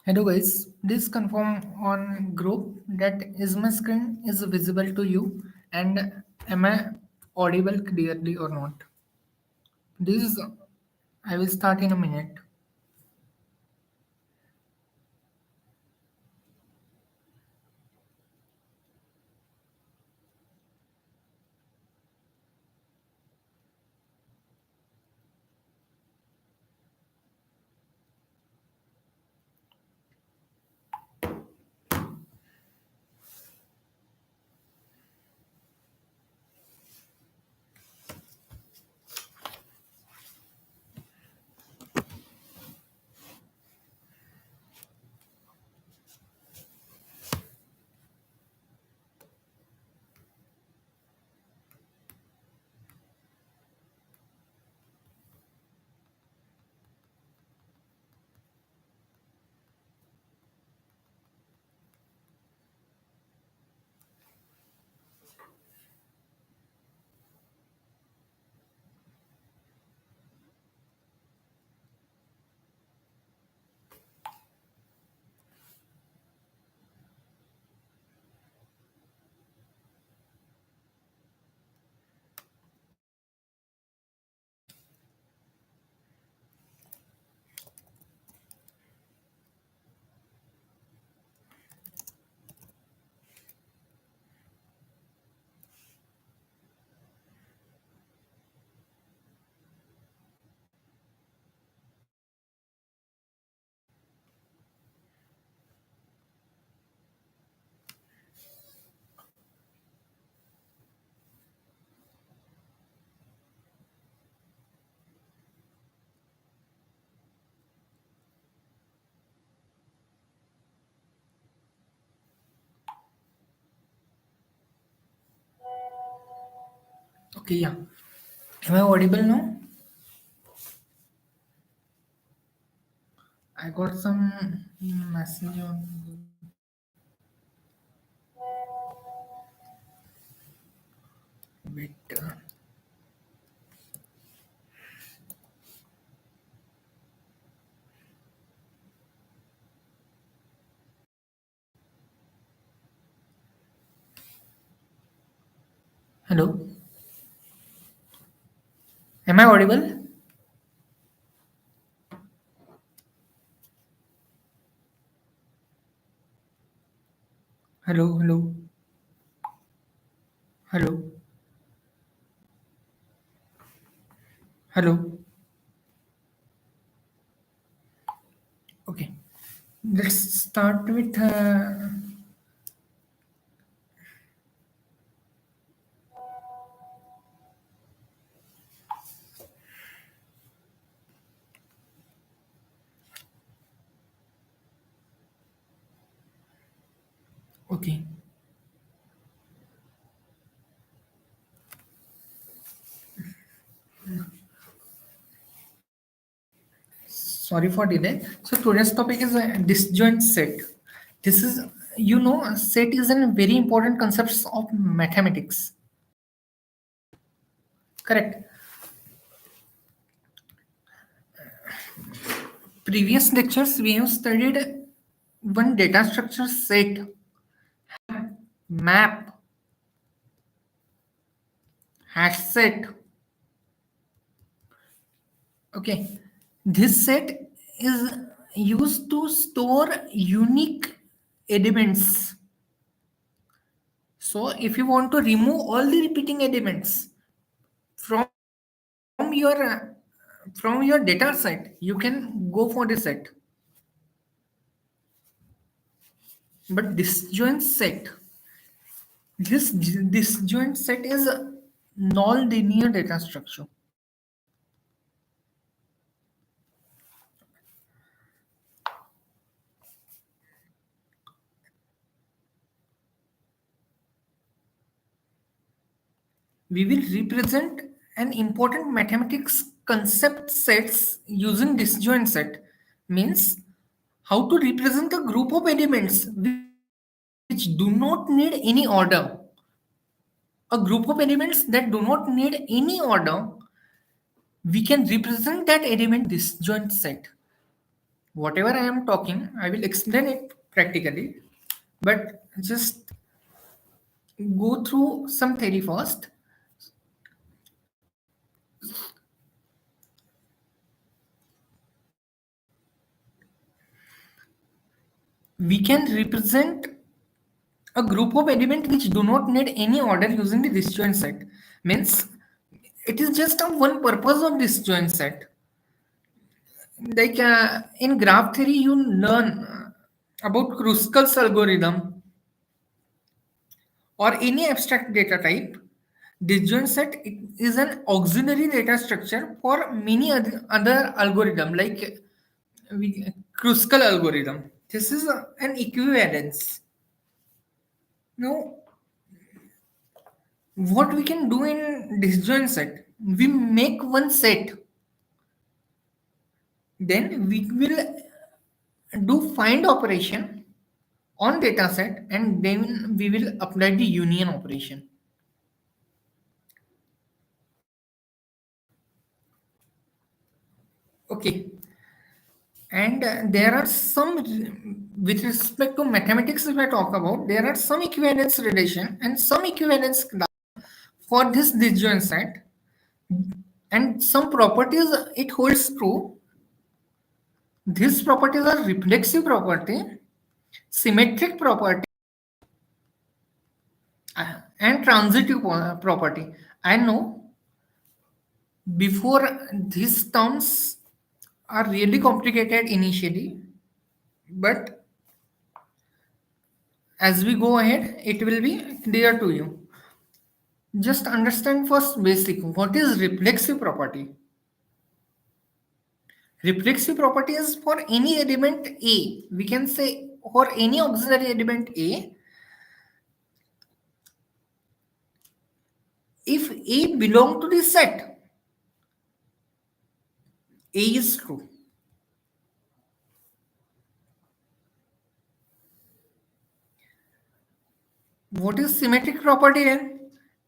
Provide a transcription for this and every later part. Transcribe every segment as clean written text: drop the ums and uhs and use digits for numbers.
Hello guys, please confirm on group that is my screen is visible to you and am I audible clearly or not. This I will start in a minute. Okay, yeah. Am I audible now? I got some message on bit. Hello, am I audible? Hello, hello, hello, hello. Okay, let's start with. Okay, sorry for delay. So today's topic is a disjoint set. This is, a set is a very important concept of mathematics. Correct. Previous lectures we have studied one data structure set, map, hash set. Okay, this set is used to store unique elements. So if you want to remove all the repeating elements from your data set, you can go for the set. But disjoint set is a non-linear data structure. We will represent an important mathematics concept sets using disjoint set. Means how to represent a group of elements which do not need any order. A group of elements that do not need any order, we can represent that element disjoint set. Whatever I am talking, I will explain it practically, but just go through some theory first. We can represent a group of elements which do not need any order using the disjoint set. Means it is just a one purpose of disjoint set. Like in graph theory, you learn about Kruskal's algorithm or any abstract data type. Disjoint set is an auxiliary data structure for many other algorithm like Kruskal algorithm. This is an equivalence. Now, what we can do in disjoint set? We make one set, then we will do find operation on data set, and then we will apply the union operation. Okay, and there are some, with respect to mathematics, if I talk about, there are some equivalence relation and some equivalence for this disjoint set, and some properties it holds true. These properties are reflexive property, symmetric property, and transitive property. I know before these terms are really complicated initially, but as we go ahead, it will be clear to you. Just understand first basic. What is reflexive property? Reflexive property is for any element A. We can say for any auxiliary element A, if A belong to the set, A is true. What is symmetric property then?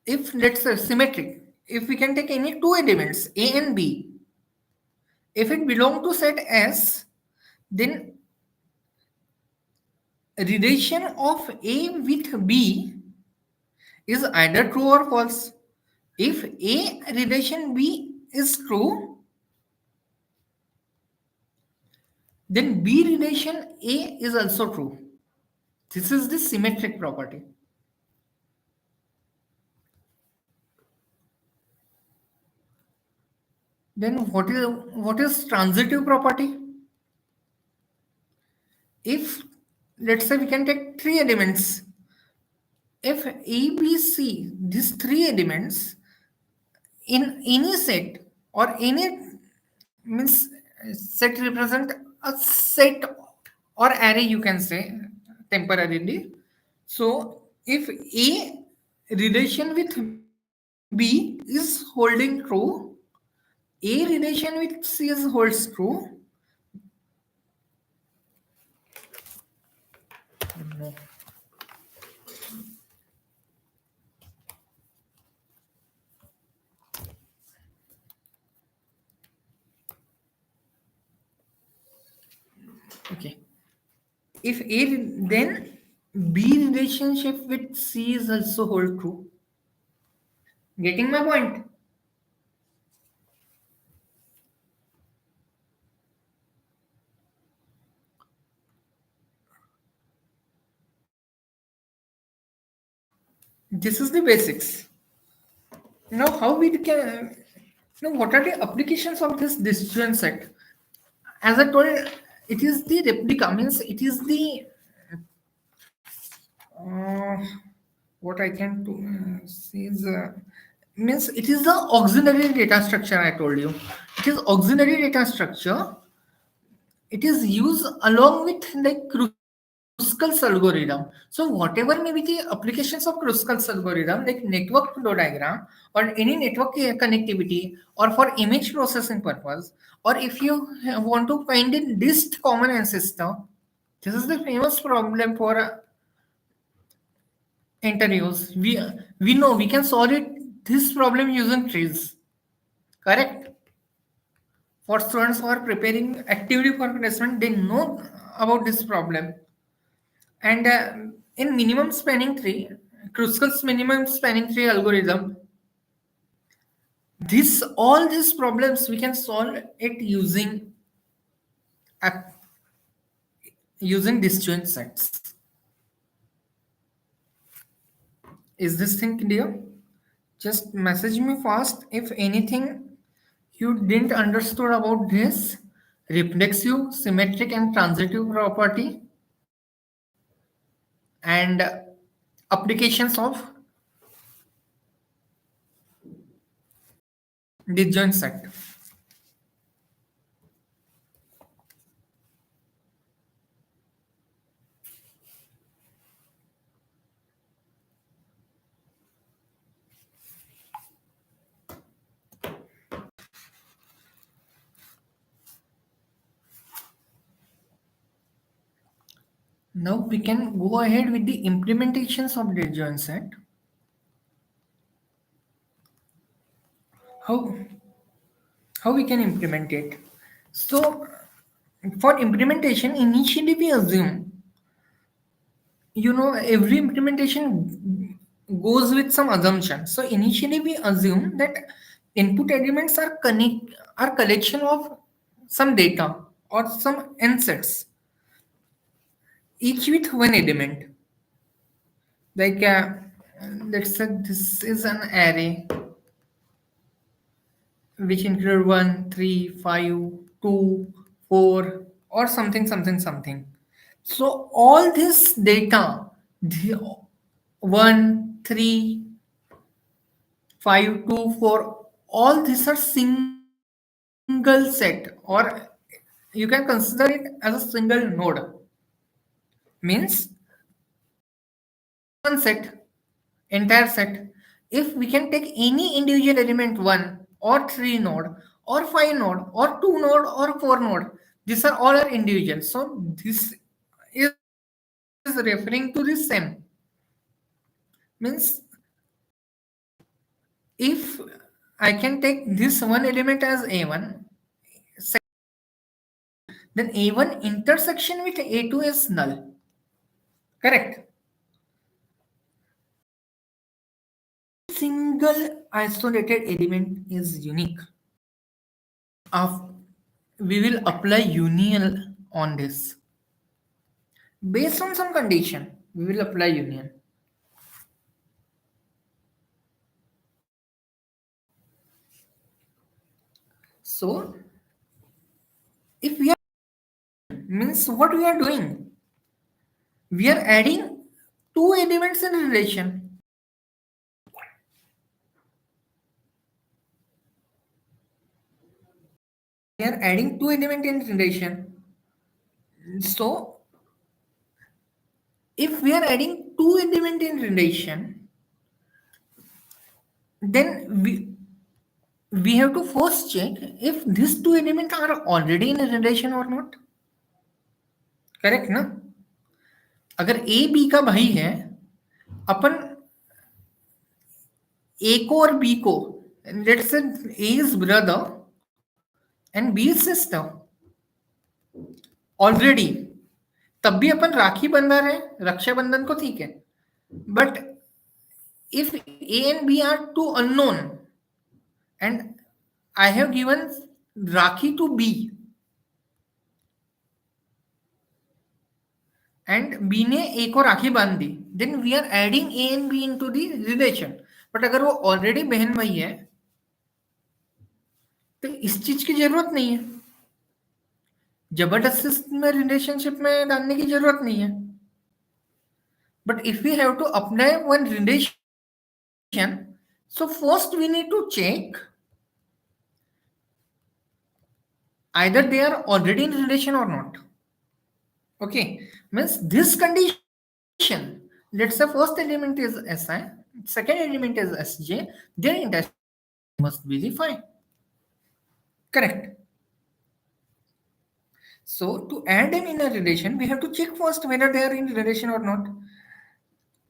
If let's say symmetric, if we can take any two elements A and B, if it belong to set S, then relation of A with B is either true or false. If A relation B is true, then B relation A is also true. This is the symmetric property. Then what is transitive property? If let's say we can take three elements, if A, B, C, these three elements in any set or any means set represent a set or array, you can say temporarily. So if A relation with B is holding true, A relation with C is holds true. No. Okay. If A, then B relationship with C is also hold true. Getting my point? This is the basics. Now, how we can? Now, what are the applications of this disjoint set? As I told, it is the replica. Means it is the uh, what I can do say is means it is the auxiliary data structure. I told you, it is auxiliary data structure. It is used along with like Kruskal's algorithm. So whatever may be the applications of Kruskal's algorithm, like network flow diagram or any network connectivity or for image processing purpose, or if you want to find a least common ancestor, this is the famous problem for interviews. We know we can solve it this problem using trees, correct? for students who are preparing actively for placement, they know about this problem. And in minimum spanning tree, Kruskal's minimum spanning tree algorithm, this all these problems we can solve it ac- using disjoint sets. Is this thing clear? Just message me fast if anything you didn't understood about this reflexive, symmetric, and transitive property and applications of disjoint set. Now we can go ahead with the implementations of disjoint set. How we can implement it? So for implementation, initially we assume, every implementation goes with some assumption. So initially we assume that input elements are collection of some data or some n sets, each with one element. Like let's say this is an array which include 1, 3, 5, 2, 4, or something, something, something. So all this data, the 1, 3, 5, 2, 4, all these are single set, or you can consider it as a single node. Means this one set, entire set, if we can take any individual element 1 or 3 node or 5 node or 2 node or 4 node, these are all are individual. So this is referring to the same. Means if I can take this one element as a1, then a1 intersection with a2 is null. Correct? Single isolated element is unique. We will apply union on this. Based on some condition, we will apply union. So, if we are means what we are doing, we are adding two elements in relation. We are adding two elements in relation. So, if we are adding two elements in relation, then we have to first check if these two elements are already in a relation or not. Correct ना? अगर A B का भाई है, अपन ए को और B को, let's say A is brother and B is sister already, तब भी अपन राखी बंधा रहे रक्षाबंधन को, ठीक है. But if A and B are two unknown and I have given rakhi to B and B ने ए को राखी बांध दी, then we are adding A and B into the relation. But अगर वो ऑलरेडी बहन भाई है तो इस चीज की जरूरत नहीं है, जबरदस्ती में रिलेशनशिप में डालने की जरूरत नहीं है. But if we have to apply one relation, so first we need to check either they are already in relation or not. Okay, means this condition, let's say first element is si, second element is sj, their intersection must be the phi. Correct? So to add them in a relation, we have to check first whether they are in relation or not.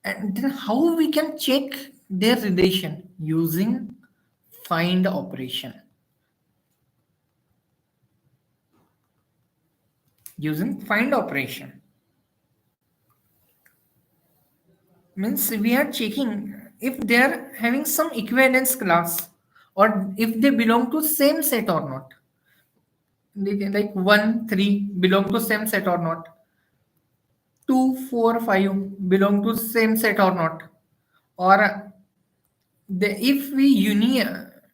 And then how we can check their relation? Using find operation. using find operation. Means we are checking if they are having some equivalence class or if they belong to same set or not. Like 1, 3 belong to same set or not. 2, 4, 5 belong to same set or not. Or if we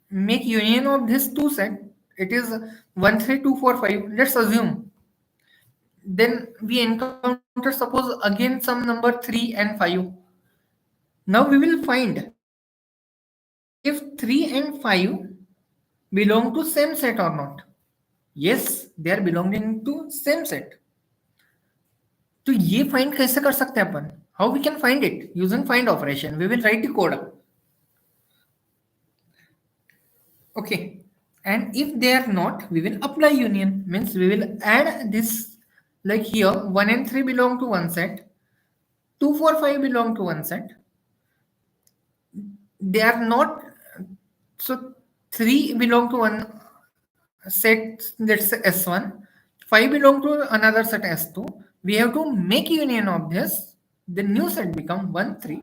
make union of this two set, it is 1, 3, 2, 4, 5. Let's assume. Then we encounter suppose again some number 3 and 5. Now we will find if 3 and 5 belong to same set or not. Yes, they are belonging to same set. तो ये find कैसे कर सकते हैं अपन? How we can find it? Using find operation. We will write the code. Okay. And if they are not, we will apply union. Means we will add this, like here 1 and 3 belong to one set, 2, 4, 5 belong to one set. They are not, so 3 belong to one set, let's say S1, 5 belong to another set S2. We have to make union of this. The new set become 1, 3,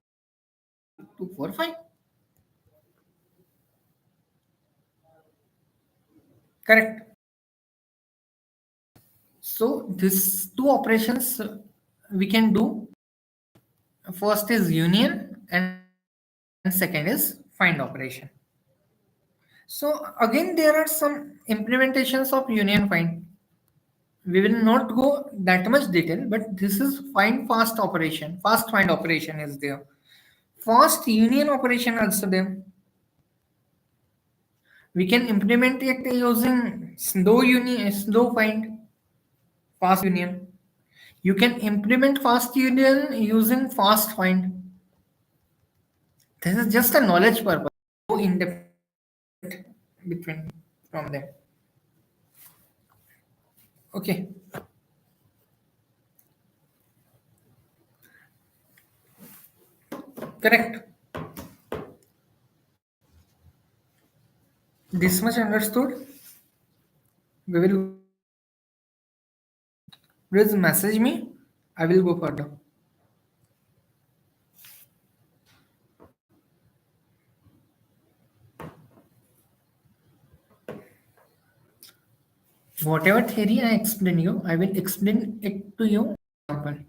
2, 4, 5. Correct. So these two operations we can do. First is union and second is find operation. So again there are some implementations of union find. We will not go that much detail, but this is find fast operation. Fast find operation is there. Fast union operation also there. We can implement it using slow union, slow find, fast union. You can implement fast union using fast find. This is just a knowledge purpose. Go in depth between from them. Okay. Correct. This much understood. We will please message me. I will go further. Whatever theory I explain you, I will explain it to you. Example.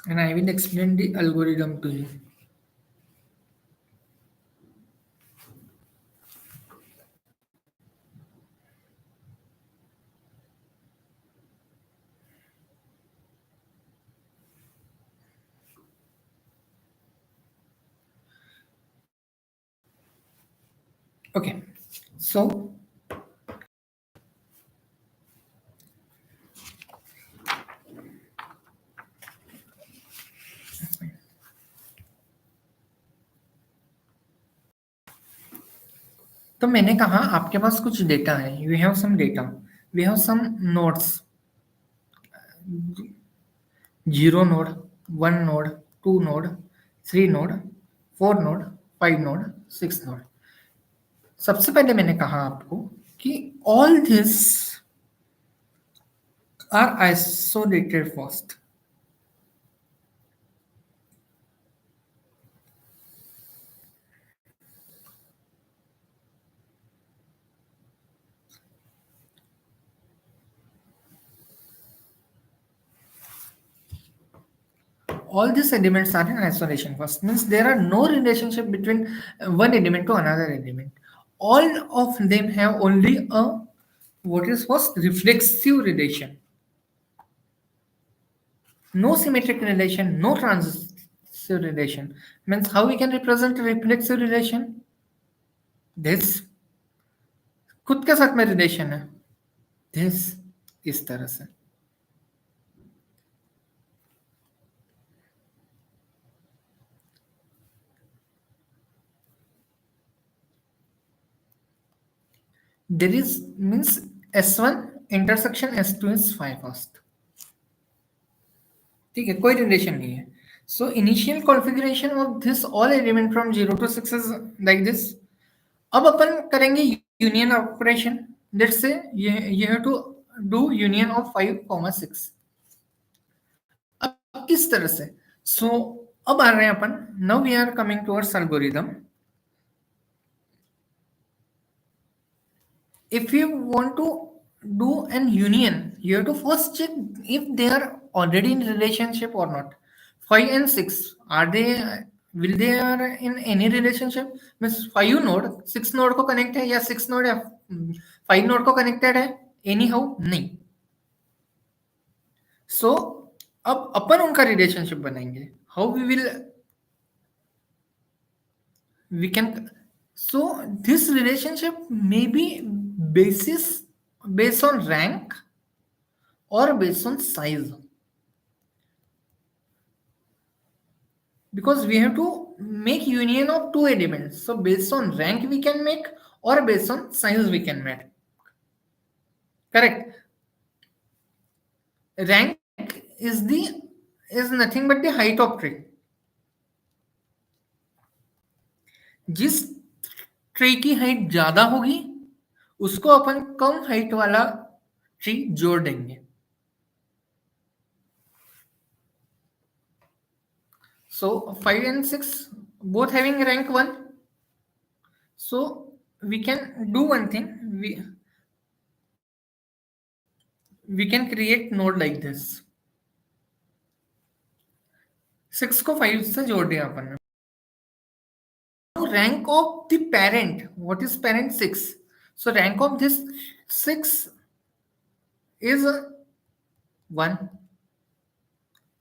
And I will explain the algorithm to you. Okay. So तो मैंने कहा आपके पास कुछ data है. You have some data. We have some nodes. 0 node, 1 node, 2 node, 3 node, 4 node, 5 node, 6 node. सबसे पहले मैंने कहा आपको कि all these are isolated first. All these elements are in isolation first. Means there are no relationship between one element to another element. All of them have only a what is first reflexive relation. No symmetric relation, no transitive relation. Means how we can represent reflexive relation? This खुद के साथ में relation है. This इस तरह से. There is means S1 intersection S2 is 5 first. ठीक है, कोई रिलेशन नहीं है. So initial configuration of this all element from 0 to 6 is like this. अब अपन करेंगे union operation. Let's say you have to do union of 5, 6. अब किस तरह से? सो अब आ रहे हैं अपन. Now we are coming towards algorithm. If you want to do an union, you have to first check if they are already in relationship or not. 5 and 6, are they, will they are in any relationship? Means 5 node 6 node को connect है, या 6 node या 5 node को connected है? Anyhow नहीं. So अब अपन उनका relationship बनाएंगे. How we will, we can, so this relationship may be based on rank or based on size, because we have to make union of two elements. So based on rank we can make, or based on size we can make. Correct. Rank is nothing but the height of tree. जिस tree की height ज्यादा होगी उसको अपन कम height वाला tree जोड़ देंगे. So 5 and 6 both having rank 1. So we can do one thing. We can create node like this. 6 को 5 से जोड़ दिया अपन ने. Rank of the parent. What is parent? 6. So rank of this 6 is 1.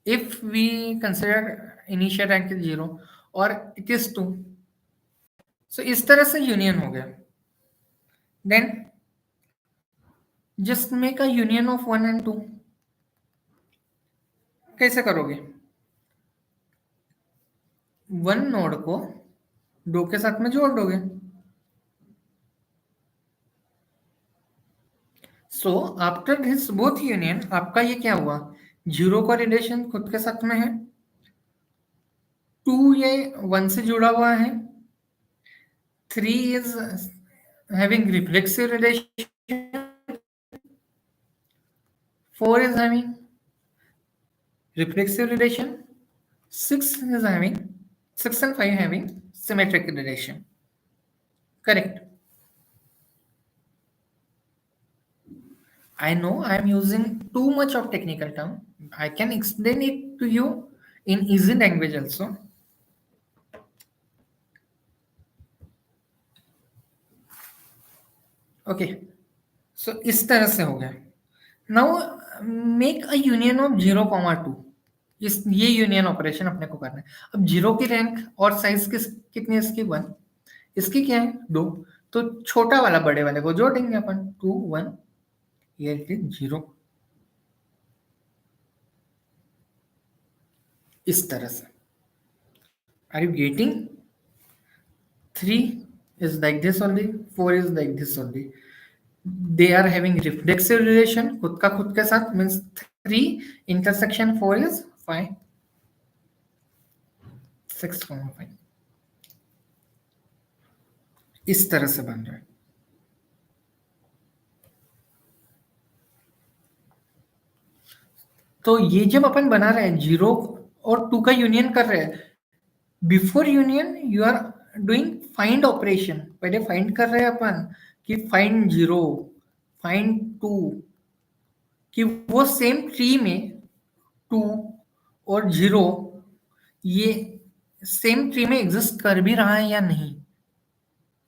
If we consider initial rank is 0, or it is 2. So इस तरह से union हो गया. Then just make a union of 1 and 2. कैसे करोगे? 1 नोड को 2 के साथ में जोड़ दोगे. So after this both union आपका ये क्या हुआ? 0 का रिलेशन खुद के साथ में है, 2 ये 1 से जुड़ा हुआ है, 3 is having reflexive relation, 4 is having reflexive relation, 6 is having 6 and 5 having symmetric relation. Correct. I know I am using too much of technical term. I can explain it to you in easy language also. Okay. So इस तरह से हो गया. Now make a union of 0, 2. ये union operation अपने को करना है. अब 0 की रैंक और साइज कितनी है इसकी? 1. इसकी क्या है? 2. तो छोटा वाला बड़े वाले को जोड़ देंगे अपन. 2, 1, ये 0. इस तरह से. Are you getting? 3 is like this only, 4 is like this only. They are having reflexive relation खुद का खुद के साथ, means 3 intersection 4 is 5, 6, 5. इस तरह से बन रहा है. तो ये जब अपन बना रहे हैं 0 और 2 का यूनियन कर रहे हैं, before union you are doing find operation. पहले फाइंड कर रहे हैं अपन कि फाइंड 0, फाइंड 2, कि वो सेम ट्री में 2 और 0 ये सेम ट्री में एग्जिस्ट कर भी रहा है या नहीं,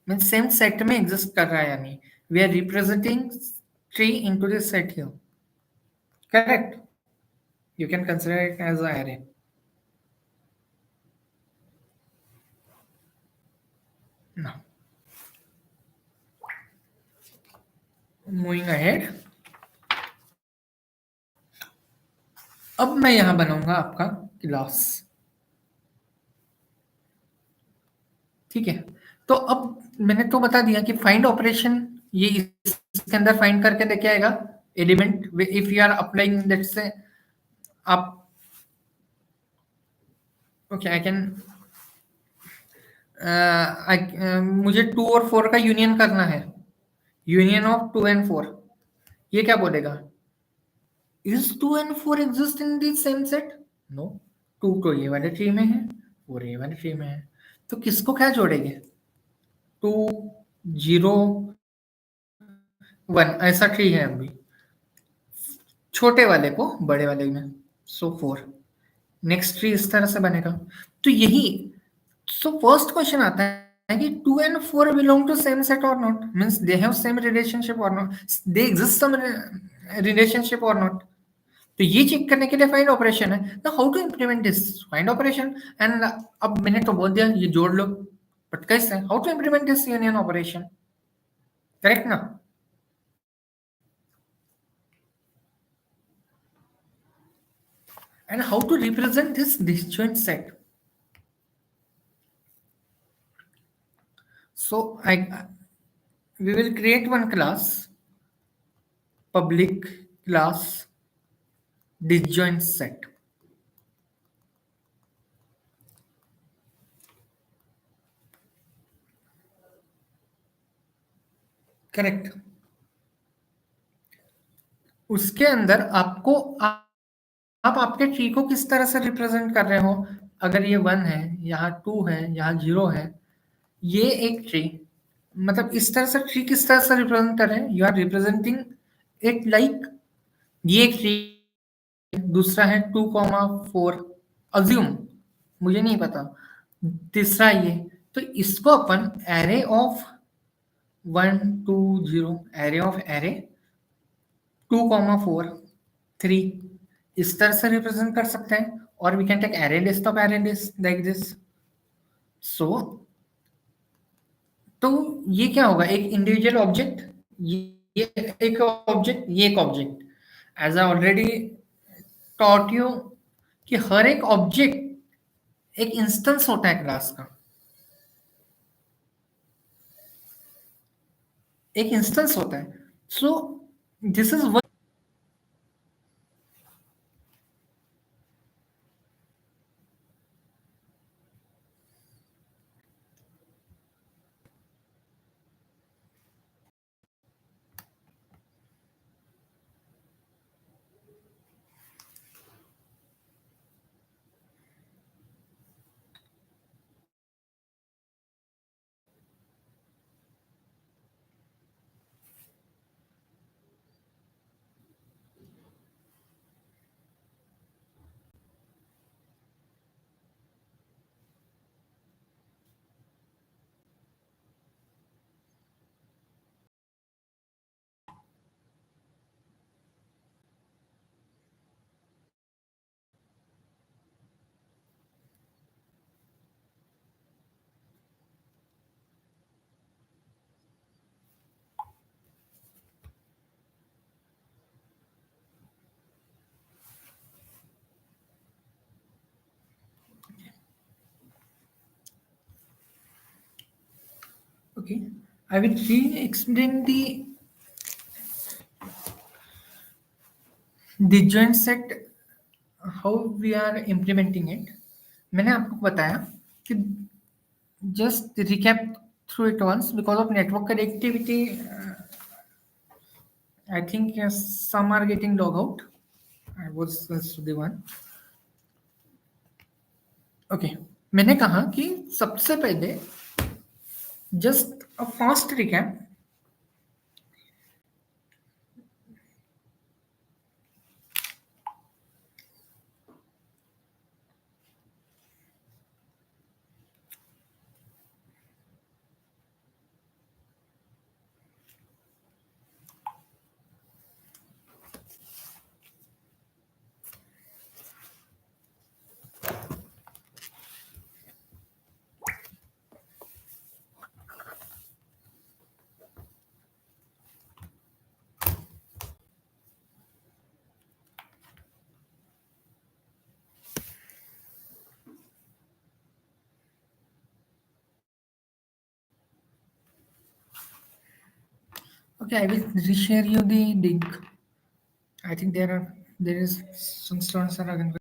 मीन सेम सेट में एग्जिस्ट कर रहा है या नहीं. We are representing tree into this set here. Correct. You can consider it as an array. Now, moving ahead. अब मैं यहां बनाऊंगा आपका क्लास. ठीक है. तो अब मैंने तो बता दिया कि फाइंड ऑपरेशन ये इसके अंदर फाइंड करके देके आएगा element. If you are applying let's say आप ओके आई कैन मुझे 2 और 4 का यूनियन करना है, यूनियन ऑफ 2 and 4, ये क्या बोलेगा? Is 2 and 4 exist in the same set? No, 2 तो ये वाले ट्री में है, 4 ये वाले ट्री में है, तो किसको क्या जोड़ेंगे? 2, 0, 1 ऐसा ट्री है अभी, छोटे वाले को बड़े वाले में, सो 4, नेक्स्ट ट्री इस तरह से बनेगा। तो यही, सो फर्स्ट क्वेश्चन आता है कि 2 and 4 belong to same set और not, means they have same relationship और not, they exist some relationship और नॉट। तो ये चेक करने के लिए फाइंड ऑपरेशन है। तो how to implement this find operation? And अब मैंने तो बोल दिया ये जोड़ लो, बट कैसे, how to implement this union operation? Correct ना? And how to represent this disjoint set? So I we will create one class, public class disjoint set. Correct. उसके अंदर आपको आप आपके ट्री को किस तरह से रिप्रेजेंट कर रहे हो? अगर ये 1 है, यहाँ 2 है, यहाँ 0 है, ये एक ट्री, मतलब इस तरह से ट्री किस तरह से रिप्रेजेंट कर रहे हैं? You are representing it like ये एक ट्री, दूसरा है 2, 4, अज्यूम, मुझे नहीं पता, तीसरा ये, तो इसको अपन array of 1, 2, 0, array of array 2, 4, 3 इस तरह से रिप्रेजेंट कर सकते हैं, और we can take array list of array list like this. So तो ये क्या होगा? एक इंडिविजुअल ऑब्जेक्ट, ये एक ऑब्जेक्ट, ये एक object, as I already taught you कि हर एक ऑब्जेक्ट एक इंस्टेंस होता है क्लास का, एक इंस्टेंस होता है। So this is one. Okay, I will re-explain the joint set, how we are implementing it. मैंने आपको बताया कि just recap through it once, because of network connectivity, I think some are getting log out. I was the one. Okay, मैंने कहा कि सबसे पहले just a fast recap. Okay, I will reshare you the link. I think there is some students are again